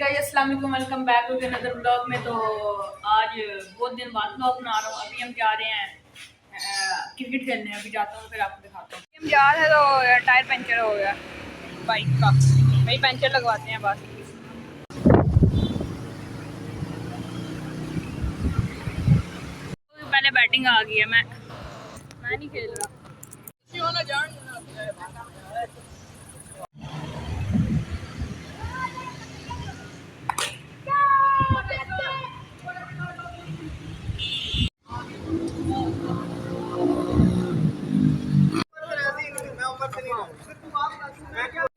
Guys अस्सलाम वालेकुम, welcome back to another blog में। तो आज बहुत दिन बाद ब्लॉग बना रहा हूँ। अभी हम जा रहे हैं क्रिकेट खेलने। अभी जाता हूँ फिर आपको दिखाता हूँ। हम जा रहे हैं तो टायर पंचर हो गया बाइक का, वही पंचर लगवाते हैं बस। पहले बैटिंग आ गई है, मैं नहीं खेल रहा।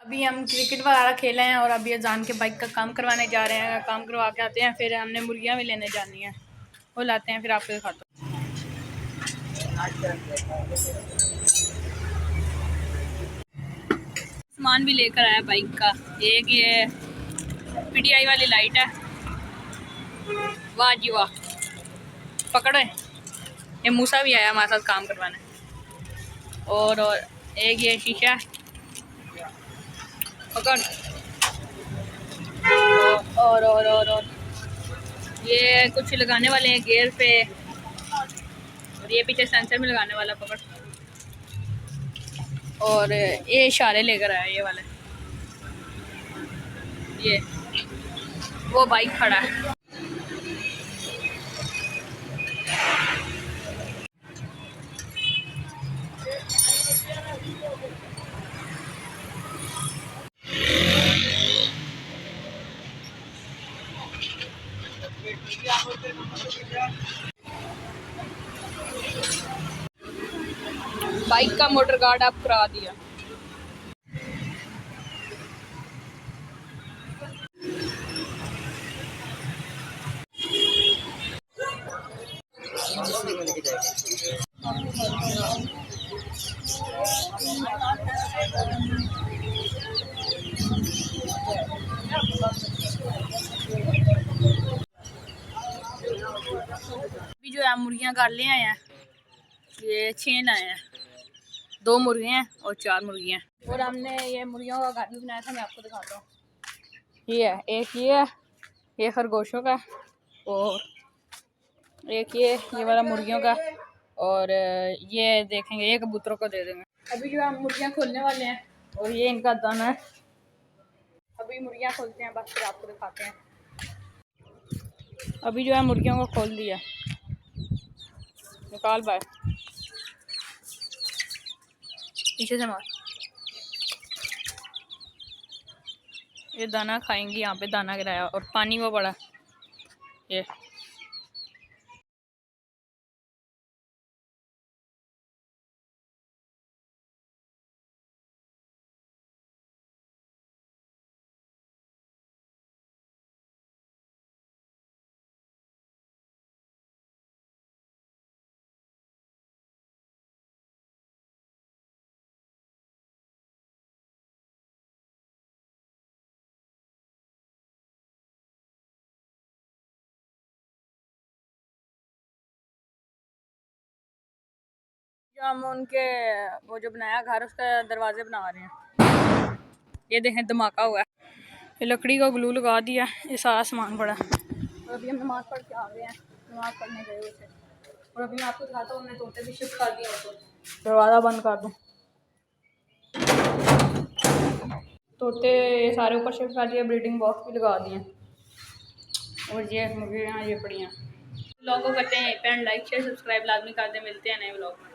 अभी हम क्रिकेट वगैरह खेले हैं और अभी अजान के बाइक का काम करवाने जा रहे हैं। काम करवा के आते हैं, फिर हमने मुर्गियाँ भी लेने जानी है, वो लाते हैं फिर आपको दिखाता हूँ। सामान भी लेकर आया बाइक का। एक ये PTI वाली लाइट है, वाह जी वाह, पकड़ो। ये मूसा भी आया हमारे साथ काम करवाने। और एक ये शीशा पकड़। और ये कुछ लगाने वाले हैं गियर पे, और ये पीछे सेंसर में लगाने वाला पकड़। और ये इशारे लेकर आया ये वाले। ये वो बाइक खड़ा है। बाइक का मोटर गार्ड आप करा दिया। अभी जो है मुर्गियाँ कर ले आए हैं, ये 6 लाए हैं। 2 मुर्गे हैं और 4 मुर्गियाँ हैं। और हमने ये मुर्गियों का घर भी बनाया था, मैं आपको दिखाता हूँ। ये है एक, ये खरगोशों का, और एक ये वाला मुर्गियों का, और ये देखेंगे, ये कबूतरों को दे देंगे। अभी जो हम मुर्गियाँ खोलने वाले हैं और ये इनका दाना है। अभी मुर्गियाँ खोलते हैं, बस फिर आपको दिखाते हैं। अभी जो है मुर्गियों को खोल दिया, निकाल बाय, पीछे से मार। ये दाना खाएंगी, यहाँ पे दाना गिराया और पानी वो बड़ा ये। जो हम उनके वो जो बनाया घर, उसका दरवाजे बना रहे हैं। ये देखें धमाका हुआ है। ये लकड़ी का ग्लू लगा दिया, ये सारा सामान पड़ा। और अभी हम नमाज़ पढ़ के आ गए हैं, नमाज़ पढ़ने गए हुए थे। और अभी मैं आपको दिखाता हूँ, हमने तोते भी शिफ्ट कर दिया। तो दरवाज़ा बंद कर दूँ, तोते सारे ऊपर शिफ्ट कर दिए, ब्रीडिंग बॉक्स भी लगा दिए। और ये मुर्गियाँ ये पड़ी हैं। व्लॉग को करते हैं यहीं पे, लाइक शेयर सब्सक्राइब लाजमी कर दें। मिलते हैं नए व्लॉग में।